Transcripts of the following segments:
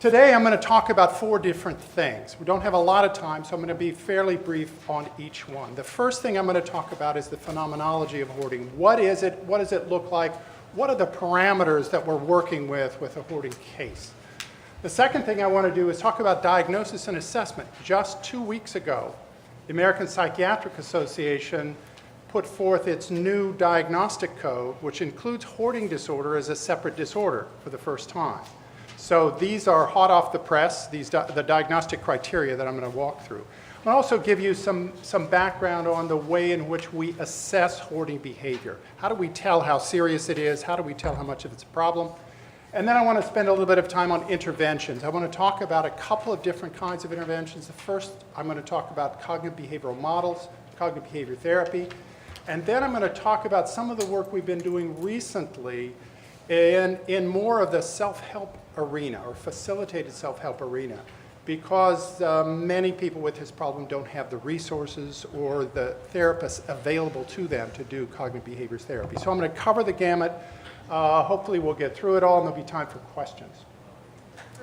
Today I'm going to talk about 4 different things. We don't have a lot of time, so I'm going to be fairly brief on each one. The first thing I'm going to talk about is the phenomenology of hoarding. What is it? What does it look like? What are the parameters that we're working with a hoarding case? The second thing I want to do is talk about diagnosis and assessment. Just 2 weeks ago, the American Psychiatric Association put forth its new diagnostic code, which includes hoarding disorder as a separate disorder for the first time. So these are hot off the press, the diagnostic criteria that I'm going to walk through. I'll also give you some background on the way in which we assess hoarding behavior. How do we tell how serious it is? How do we tell how much of it's a problem? And then I want to spend a little bit of time on interventions. I want to talk about a couple of different kinds of interventions. The first, I'm going to talk about cognitive behavioral models, cognitive behavior therapy. And then I'm going to talk about some of the work we've been doing recently in more of the self-help arena or facilitated self-help arena, because many people with this problem don't have the resources or the therapists available to them to do cognitive behaviors therapy. So I'm going to cover the gamut. Hopefully we'll get through it all and there'll be time for questions.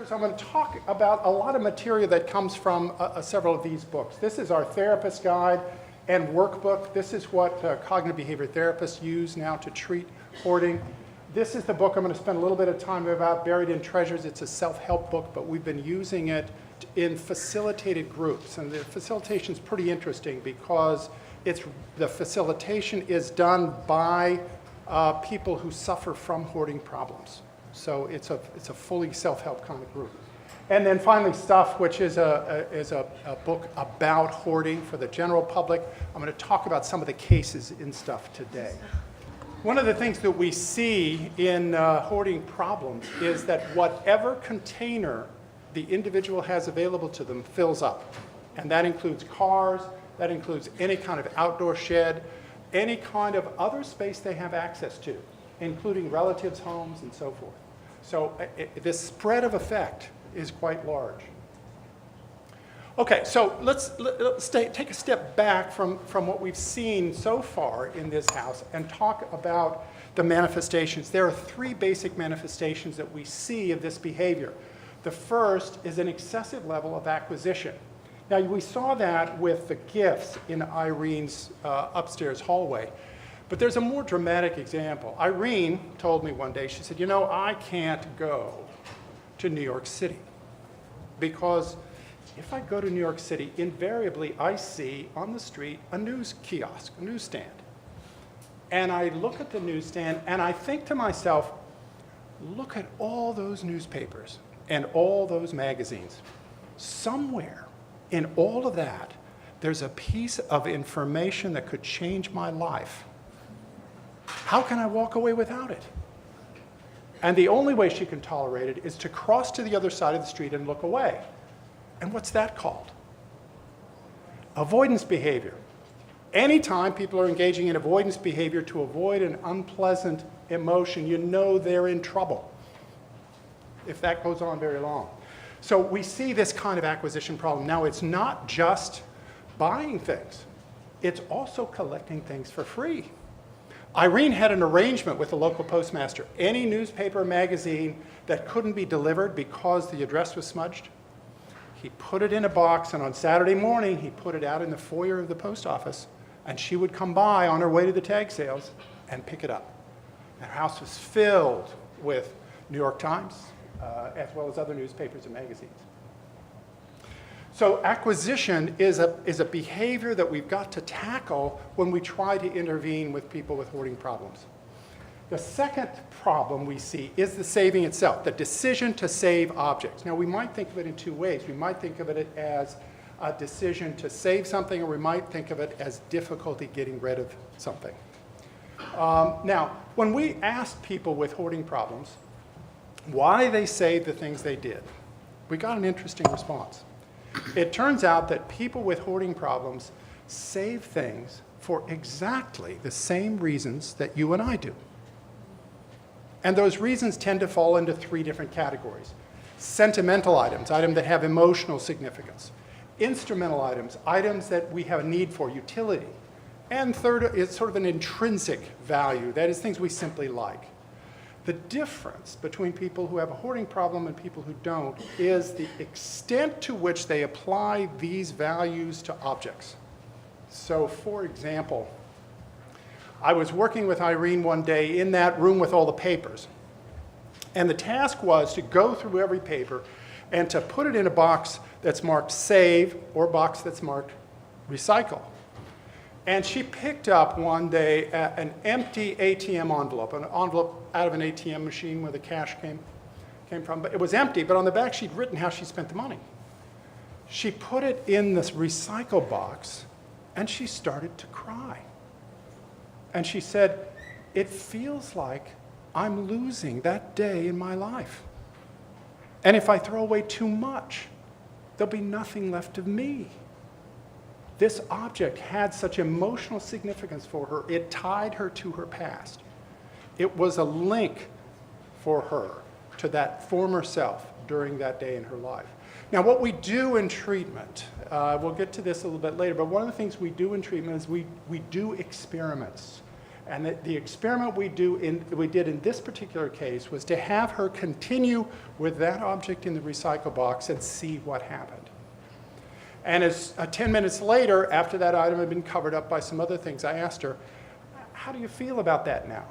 So I'm going to talk about a lot of material that comes from several of these books. This is our therapist guide and workbook. This is what cognitive behavior therapists use now to treat hoarding. This is the book I'm going to spend a little bit of time about, Buried in Treasures. It's a self-help book, but we've been using it in facilitated groups. And the facilitation is pretty interesting because the facilitation is done by people who suffer from hoarding problems. So it's a fully self-help kind of group. And then finally, Stuff, which is a book about hoarding for the general public. I'm going to talk about some of the cases in Stuff today. One of the things that we see in hoarding problems is that whatever container the individual has available to them fills up. And that includes cars, that includes any kind of outdoor shed, any kind of other space they have access to, including relatives' homes and so forth. So this spread of effect is quite large. Okay, so let's take a step back from what we've seen so far in this house and talk about the manifestations. There are 3 basic manifestations that we see of this behavior. The first is an excessive level of acquisition. Now, we saw that with the gifts in Irene's upstairs hallway, but there's a more dramatic example. Irene told me one day, she said, I can't go to New York City because if I go to New York City, invariably I see on the street a news kiosk, a newsstand. And I look at the newsstand and I think to myself, look at all those newspapers and all those magazines. Somewhere in all of that, there's a piece of information that could change my life. How can I walk away without it? And the only way she can tolerate it is to cross to the other side of the street and look away. And what's that called? Avoidance behavior. Anytime people are engaging in avoidance behavior to avoid an unpleasant emotion, they're in trouble if that goes on very long. So we see this kind of acquisition problem. Now, it's not just buying things. It's also collecting things for free. Irene had an arrangement with the local postmaster. Any newspaper or magazine that couldn't be delivered because the address was smudged, he put it in a box, and on Saturday morning, he put it out in the foyer of the post office, and she would come by on her way to the tag sales and pick it up. And her house was filled with New York Times, as well as other newspapers and magazines. So acquisition is a behavior that we've got to tackle when we try to intervene with people with hoarding problems. The second problem we see is the saving itself, the decision to save objects. Now, we might think of it in 2 ways. We might think of it as a decision to save something, or we might think of it as difficulty getting rid of something. Now, when we asked people with hoarding problems why they saved the things they did, we got an interesting response. It turns out that people with hoarding problems save things for exactly the same reasons that you and I do. And those reasons tend to fall into 3 different categories. Sentimental items, items that have emotional significance. Instrumental items, items that we have a need for, utility. And third is sort of an intrinsic value, that is things we simply like. The difference between people who have a hoarding problem and people who don't is the extent to which they apply these values to objects. So, for example, I was working with Irene one day in that room with all the papers. And the task was to go through every paper and to put it in a box that's marked save or a box that's marked recycle. And she picked up one day an empty ATM envelope, an envelope out of an ATM machine where the cash came from. But it was empty, but on the back she'd written how she spent the money. She put it in this recycle box and she started to cry. And she said, "It feels like I'm losing that day in my life. And if I throw away too much, there'll be nothing left of me." This object had such emotional significance for her. It tied her to her past. It was a link for her to that former self during that day in her life. Now, what we do in treatment, we'll get to this a little bit later, but one of the things we do in treatment is we do experiments. And the experiment we did in this particular case was to have her continue with that object in the recycle box and see what happened. And as 10 minutes later, after that item had been covered up by some other things, I asked her, "How do you feel about that now?"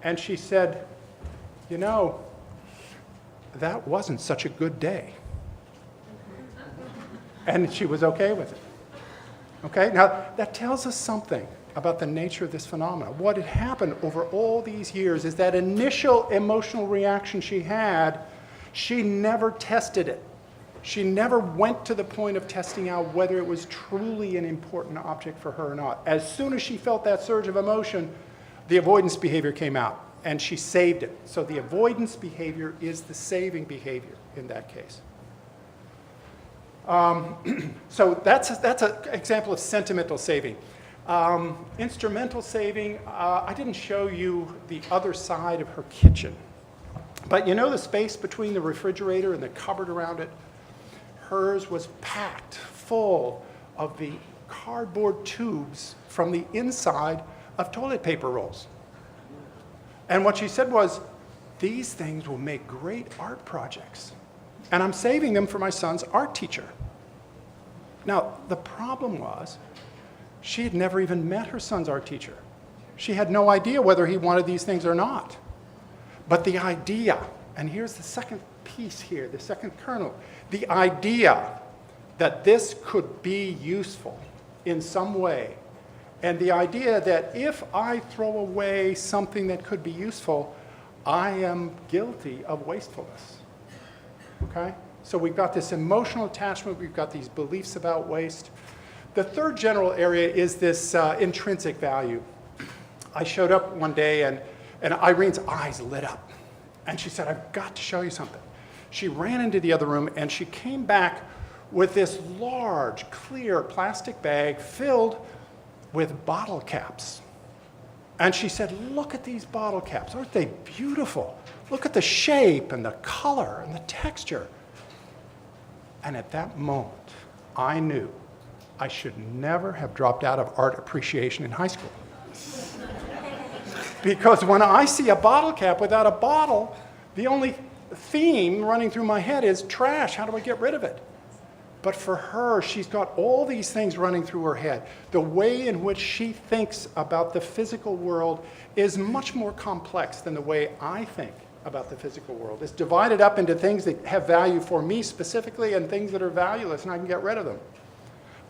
And she said, "You know, that wasn't such a good day." And she was okay with it. Okay, now that tells us something about the nature of this phenomenon. What had happened over all these years is that initial emotional reaction she had, she never tested it. She never went to the point of testing out whether it was truly an important object for her or not. As soon as she felt that surge of emotion, the avoidance behavior came out, and she saved it. So the avoidance behavior is the saving behavior in that case. So that's an example of sentimental saving. Instrumental saving, I didn't show you the other side of her kitchen. But you know the space between the refrigerator and the cupboard around it? Hers was packed full of the cardboard tubes from the inside of toilet paper rolls. And what she said was, "These things will make great art projects. And I'm saving them for my son's art teacher." Now, the problem was, she had never even met her son's art teacher. She had no idea whether he wanted these things or not. But the idea, and here's the second piece here, the second kernel, the idea that this could be useful in some way, and the idea that if I throw away something that could be useful, I am guilty of wastefulness. Okay? So we've got this emotional attachment, we've got these beliefs about waste. The third general area is this intrinsic value. I showed up one day and Irene's eyes lit up. And she said, "I've got to show you something." She ran into the other room and she came back with this large, clear plastic bag filled with bottle caps. And she said, "Look at these bottle caps. Aren't they beautiful? Look at the shape and the color and the texture." And at that moment, I knew I should never have dropped out of art appreciation in high school. Because when I see a bottle cap without a bottle, the only theme running through my head is trash. How do I get rid of it? But for her, she's got all these things running through her head. The way in which she thinks about the physical world is much more complex than the way I think about the physical world. It's divided up into things that have value for me specifically and things that are valueless, and I can get rid of them.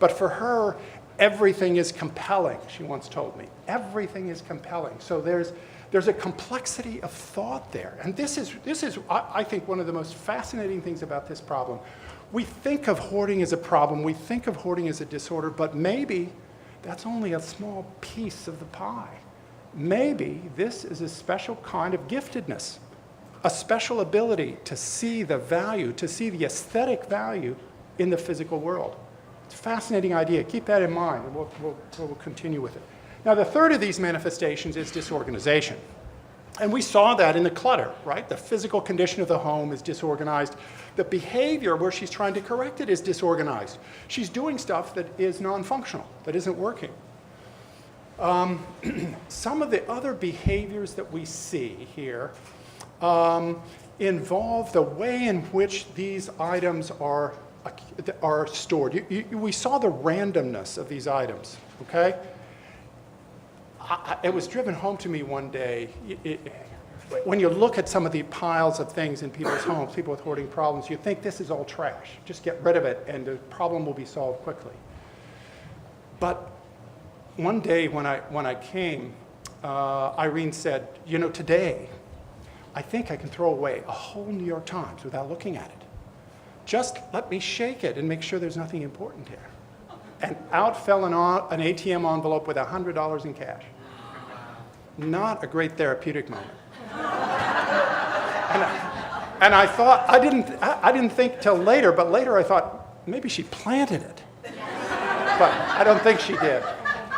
But for her, everything is compelling, she once told me. Everything is compelling. So there's a complexity of thought there. And this is, I think, one of the most fascinating things about this problem. We think of hoarding as a problem, we think of hoarding as a disorder, but maybe that's only a small piece of the pie. Maybe this is a special kind of giftedness, a special ability to see the value, to see the aesthetic value in the physical world. It's a fascinating idea. Keep that in mind, and we'll continue with it. Now, the third of these manifestations is disorganization. And we saw that in the clutter, right? The physical condition of the home is disorganized. The behavior where she's trying to correct it is disorganized. She's doing stuff that is non-functional, that isn't working. Some of the other behaviors that we see here involve the way in which these items are stored. We saw the randomness of these items, okay? It was driven home to me one day. When you look at some of the piles of things in people's homes, people with hoarding problems, you think this is all trash. Just get rid of it and the problem will be solved quickly. But one day when I came, Irene said, you know, today, I think I can throw away a whole New York Times without looking at it. Just let me shake it and make sure there's nothing important here. And out fell an ATM envelope with $100 in cash. Not a great therapeutic moment. And I thought, I didn't think till later, but later I thought, maybe she planted it. But I don't think she did.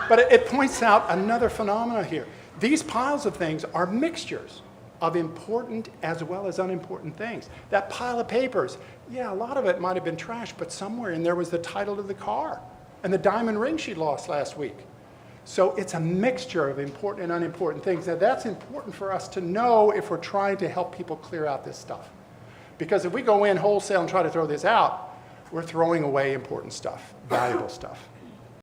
But it points out another phenomena here. These piles of things are mixtures of important as well as unimportant things. That pile of papers, yeah, a lot of it might have been trash, but somewhere in there was the title to the car and the diamond ring she lost last week. So it's a mixture of important and unimportant things. Now that's important for us to know if we're trying to help people clear out this stuff. Because if we go in wholesale and try to throw this out, we're throwing away important stuff, valuable stuff.